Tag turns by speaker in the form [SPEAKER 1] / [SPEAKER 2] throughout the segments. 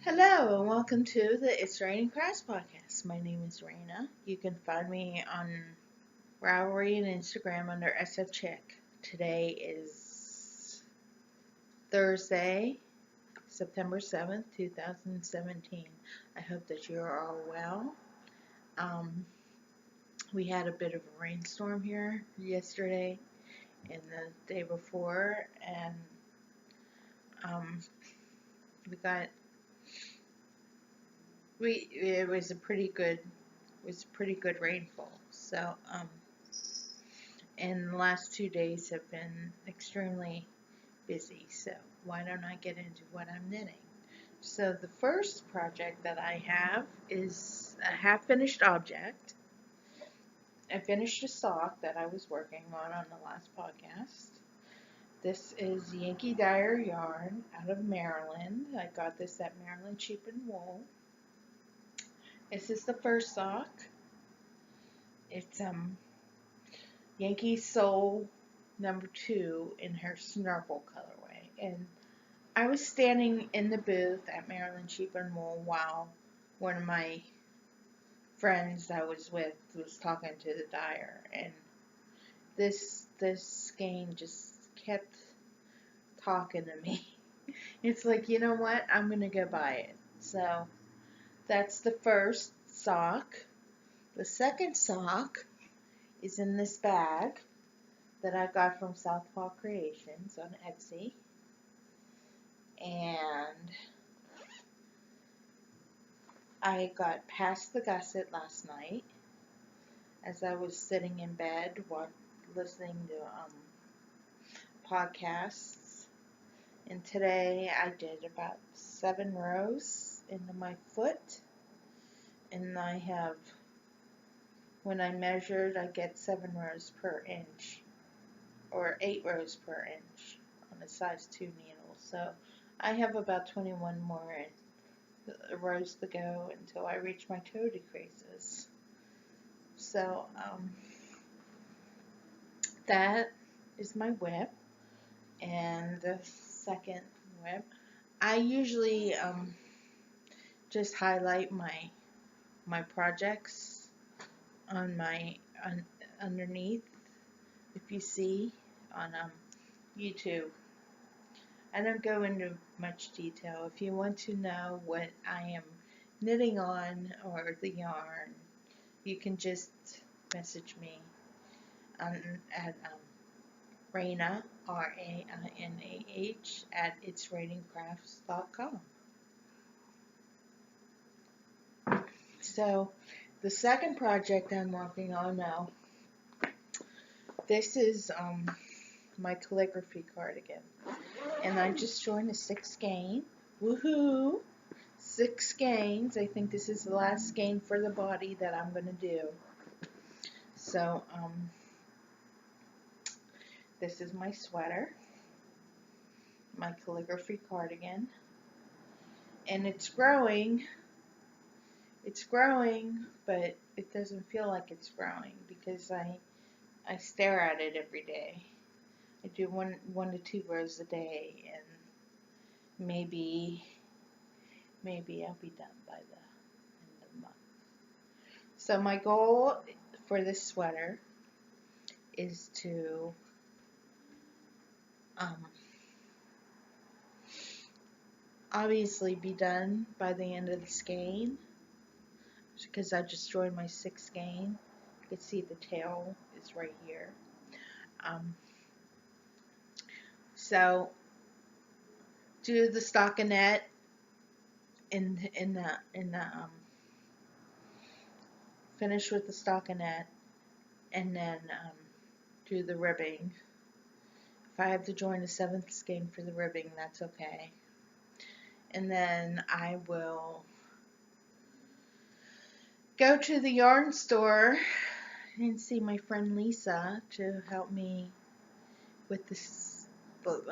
[SPEAKER 1] Hello and welcome to the It's Raining Crafts podcast. My name is Raina. You can find me on Ravelry and Instagram under SF Chick. Today is Thursday, September 7th, 2017. I hope that you are all well. We had a bit of a rainstorm here yesterday and the day before, and we got it was a pretty good rainfall. So and the last 2 days have been extremely busy. So why don't I get into what I'm knitting? So the first project that I have is a half-finished object. I finished a sock that I was working on the last podcast. This is Yankee Dyer yarn out of Maryland. I got this at Maryland Sheep and Wool. This is the first sock. It's Yankee Soul number 2 in her Snarple colorway. And I was standing in the booth at Maryland Sheep and Wool while one of my friends I was with was talking to the dyer, and this skein just kept talking to me. It's like, you know what? I'm gonna go buy it. So that's the first sock. The second sock is in this bag that I got from Southpaw Creations on Etsy. And I got past the gusset last night as I was sitting in bed listening to podcasts. And today I did about 7 rows into my foot. And I have, when I measured, I get 7 rows per inch, or 8 rows per inch on a size 2 needle. So I have about 21 more rows to go until I reach my toe decreases. So that is my whip. And the second whip, I usually just highlight my projects on underneath, if you see on YouTube. I don't go into much detail. If you want to know what I am knitting on or the yarn, you can just message me at Raina, RAINAH, at itsrainingcrafts.com. So the second project I'm working on now, this is my calligraphy cardigan. And I just joined a 6 skein. Woohoo! 6 skeins. I think this is the last skein for the body that I'm going to do. So, this is my sweater, my calligraphy cardigan, and it's growing. It's growing, but it doesn't feel like it's growing because I stare at it every day. I do one to 2 rows a day, and maybe I'll be done by the end of the month. So my goal for this sweater is to obviously be done by the end of the skein, because I just joined my 6 skein. You can see the tail is right here. So do the stockinette in the finish with the stockinette, and then do the ribbing. If I have to join the 7th skein for the ribbing, that's okay. And then I will go to the yarn store and see my friend Lisa to help me with this, put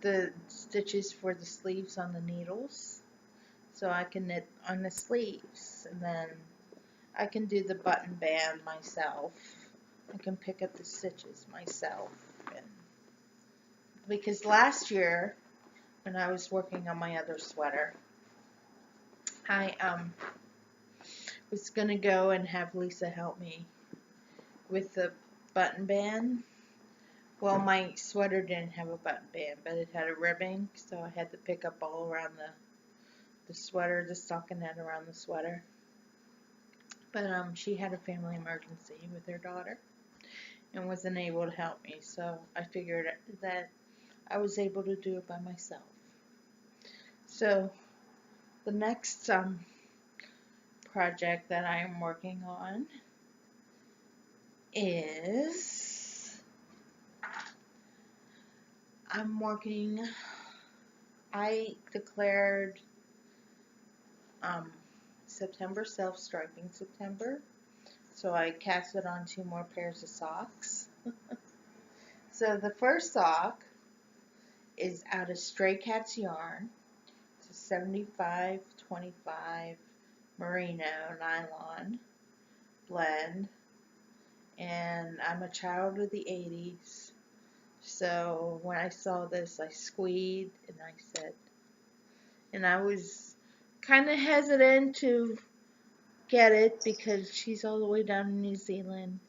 [SPEAKER 1] the stitches for the sleeves on the needles, so I can knit on the sleeves, and then I can do the button band myself. I can pick up the stitches myself, because last year when I was working on my other sweater, I was gonna go and have Lisa help me with the button band. Well, my sweater didn't have a button band, but it had a ribbing, so I had to pick up all around the sweater, the stockinette around the sweater. But she had a family emergency with her daughter and wasn't able to help me, so I figured that I was able to do it by myself. So the next project that I am working on is I declared September self-striping September, so I casted on 2 more pairs of socks. So the first sock is out of Stray Cats yarn. It's a 75-25 merino nylon blend, and I'm a child of the 80s, so when I saw this I squeed and I was kind of hesitant to get it because she's all the way down in New Zealand,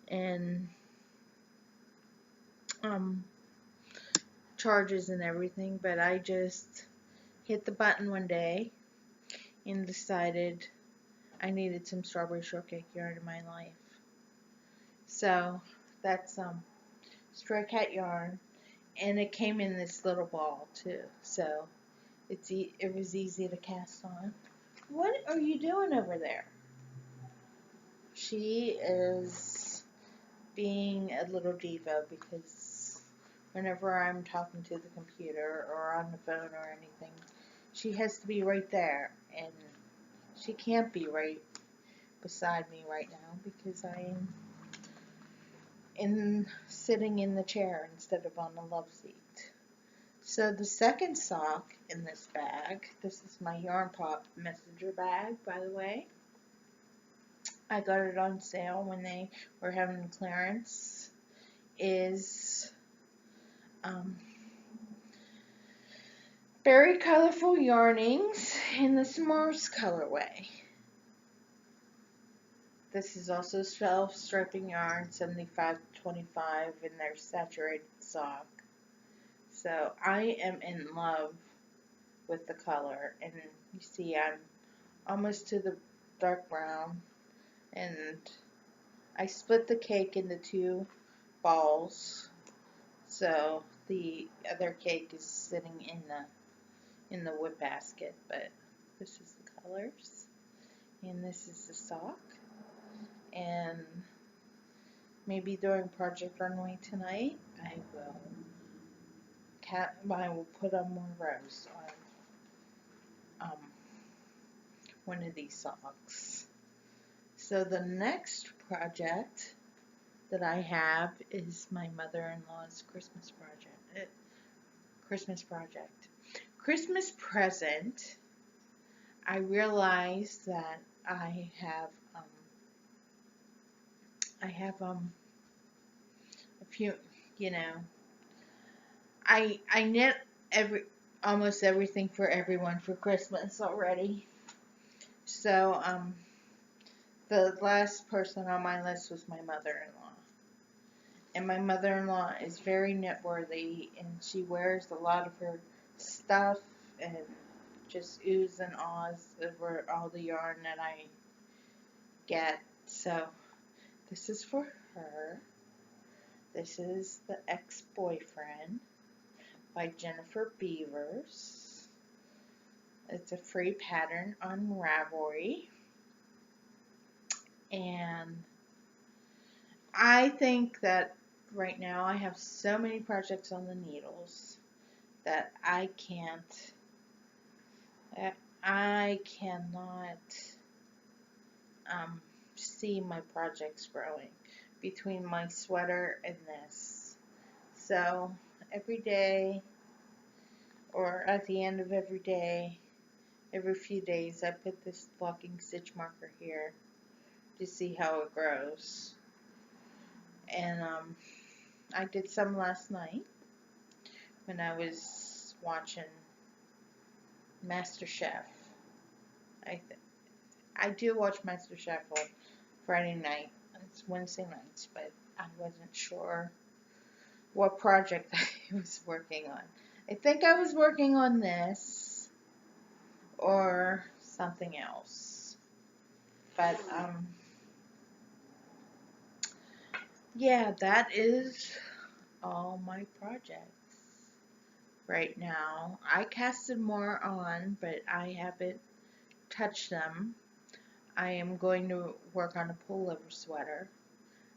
[SPEAKER 1] and charges and everything, but I just hit the button one day and decided I needed some strawberry shortcake yarn in my life. So that's Stray Cat yarn, and it came in this little ball too, so it was easy to cast on. What are you doing over there? She is being a little diva because whenever I'm talking to the computer or on the phone or anything, she has to be right there, and she can't be right beside me right now because I am sitting in the chair instead of on the love seat. So the second sock in this bag, this is my Yarn Pop messenger bag, by the way. I got it on sale when they were having clearance, is Berry Colorful Yarnings in the S'mores colorway. This is also self-striping yarn, 75-25 in their saturated sock. So I am in love with the color, and you see I'm almost to the dark brown, and I split the cake into 2 balls, so the other cake is sitting in the whip basket, but this is the colors, and this is the sock, and maybe during Project Runway tonight I will put on more rows on one of these socks. So the next project that I have is my mother-in-law's Christmas Christmas present. I realized that I have a few, I knit almost everything for everyone for Christmas already. So the last person on my list was my mother-in-law. And my mother-in-law is very knit-worthy, and she wears a lot of her stuff and just oohs and ahs over all the yarn that I get. So this is for her. This is The Ex-Boyfriend by Jennifer Beavers. It's a free pattern on Ravelry. And I think that right now I have so many projects on the needles that I cannot see my projects growing between my sweater and this. So every day, or at the end of every day, every few days, I put this locking stitch marker here to see how it grows. And I did some last night when I was watching MasterChef. I do watch MasterChef on Friday night. It's Wednesday nights, but I wasn't sure what project I was working on. I think I was working on this or something else. But yeah, that is all my projects right now. I casted more on, but I haven't touched them. I am going to work on a pullover sweater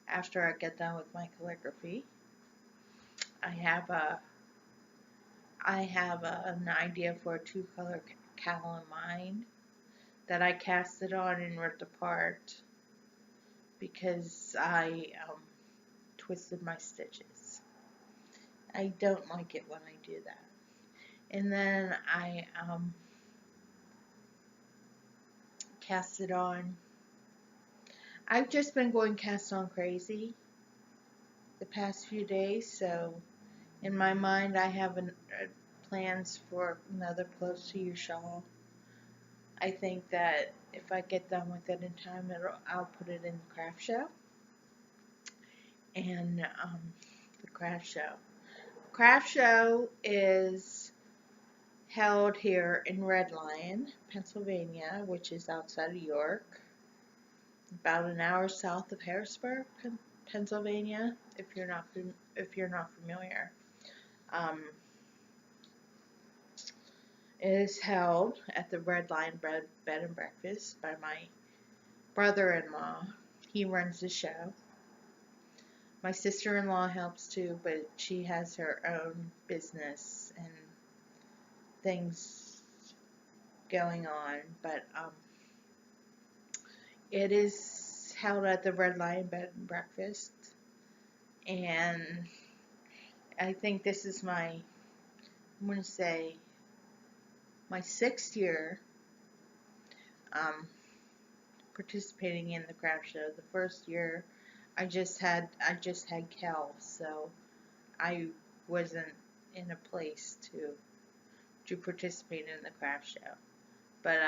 [SPEAKER 1] after I get done with my calligraphy. I have an idea for a two-color cowl in mind that I casted on and ripped apart because I twisted my stitches. I don't like it when I do that. And then I cast it on. I've just been going cast on crazy the past few days, so in my mind I have plans for another Close to You shawl. I think that if I get done with it in time, I'll put it in the craft show. And the craft show. Craft show is held here in Red Lion, Pennsylvania, which is outside of York, about an hour south of Harrisburg, Pennsylvania. If you're not familiar, it is held at the Red Lion Bed and Breakfast by my brother-in-law. He runs the show. My sister-in-law helps too, but she has her own business and things going on. But it is held at the Red Lion Bed and Breakfast, and I think this is I'm going to say, my 6th year participating in the craft show. The first year I just had Kel, so I wasn't in a place to participate in the craft show. But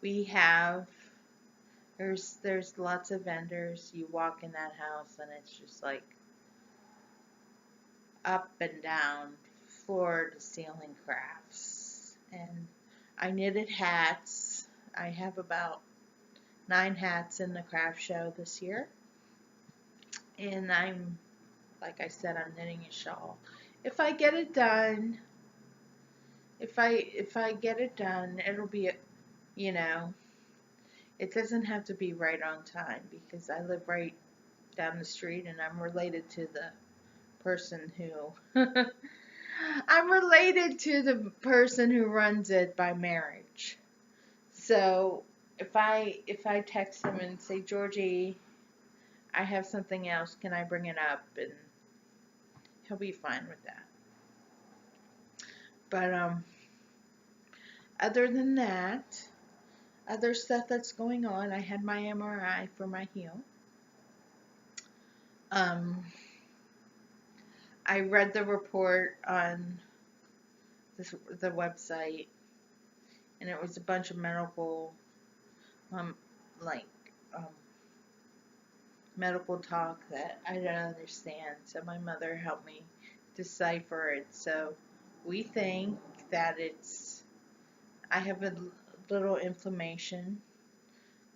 [SPEAKER 1] we have there's lots of vendors. You walk in that house and it's just like up and down, floor to ceiling crafts. And I knitted hats. I have about 9 hats in the craft show this year. And like I said, I'm knitting a shawl. If I get it done, if I get it done, it'll be, it doesn't have to be right on time because I live right down the street and I'm related to the person who runs it by marriage. So if I text him and say, Georgie, I have something else, can I bring it up? And he'll be fine with that. But other than that, other stuff that's going on, I had my MRI for my heel. I read the report on the website, and it was a bunch of medical talk that I don't understand. So my mother helped me decipher it. So we think that I have a little inflammation.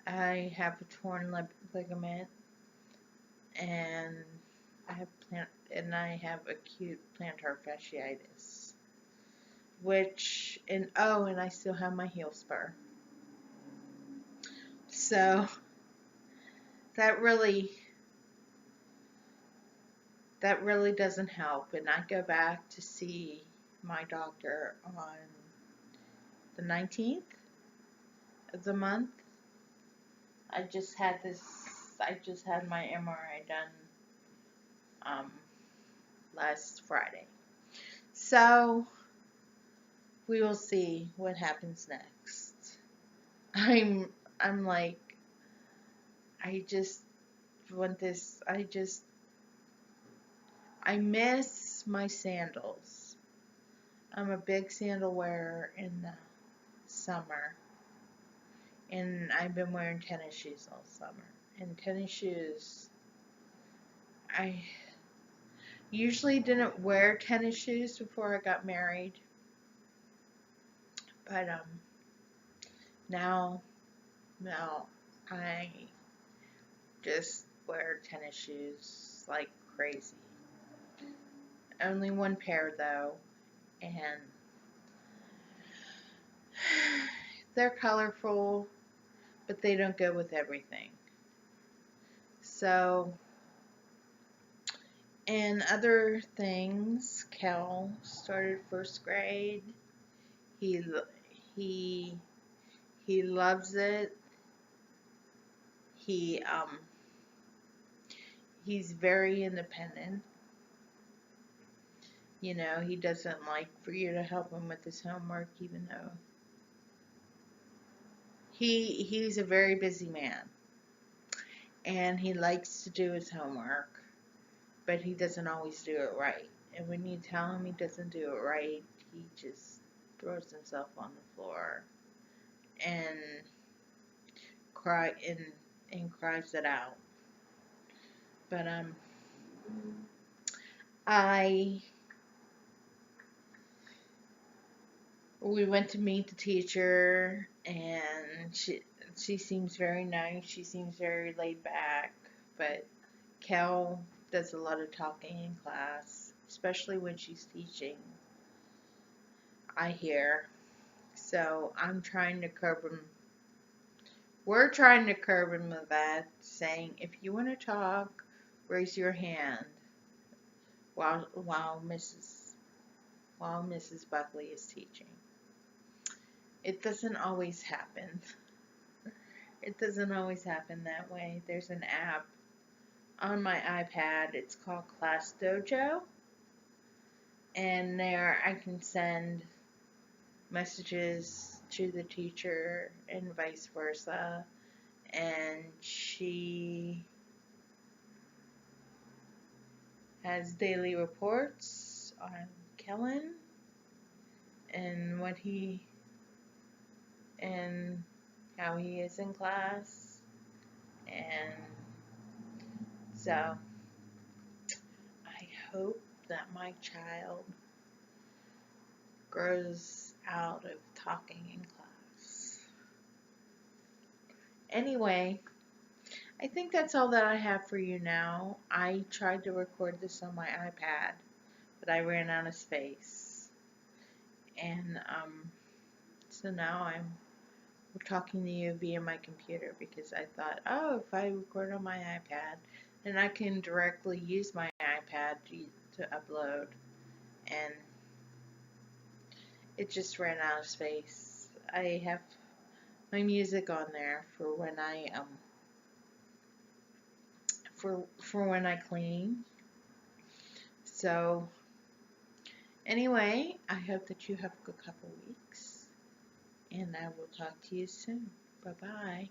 [SPEAKER 1] I have a torn ligament, and I have acute plantar fasciitis. And I still have my heel spur. So that really doesn't help. And I go back to see my doctor on the 19th of the month. I just had my MRI done last Friday. So we will see what happens next. I'm like, I just want this. I miss my sandals. I'm a big sandal wearer in the summer, and I've been wearing tennis shoes all summer. And tennis shoes, I usually didn't wear tennis shoes before I got married, but now I just wear tennis shoes like crazy. Only one pair though, and they're colorful, but they don't go with everything. So, and other things, Kel started first grade. He he he loves it. He's very independent. You know, he doesn't like for you to help him with his homework, even though he's a very busy man, and he likes to do his homework, but he doesn't always do it right. And when you tell him he doesn't do it right, he just throws himself on the floor and cries it out. But we went to meet the teacher, and she seems very nice. She seems very laid back, but Kel does a lot of talking in class, especially when she's teaching, I hear. So I'm trying to curb him. We're trying to curb him with that, saying if you want to talk, raise your hand while Mrs. Buckley is teaching. It doesn't always happen. It doesn't always happen that way. There's an app on my iPad. It's called Class Dojo. And there I can send messages to the teacher and vice versa. And she has daily reports on Kellen and how he is in class. And so I hope that my child grows out of talking in class. Anyway, I think that's all that I have for you now. I tried to record this on my iPad, but I ran out of space. And so now we're talking to you via my computer, because I thought, oh, if I record on my iPad, then I can directly use my iPad to upload. And it just ran out of space. I have my music on there for when I for when I clean. So anyway, I hope that you have a good couple weeks, and I will talk to you soon. Bye bye.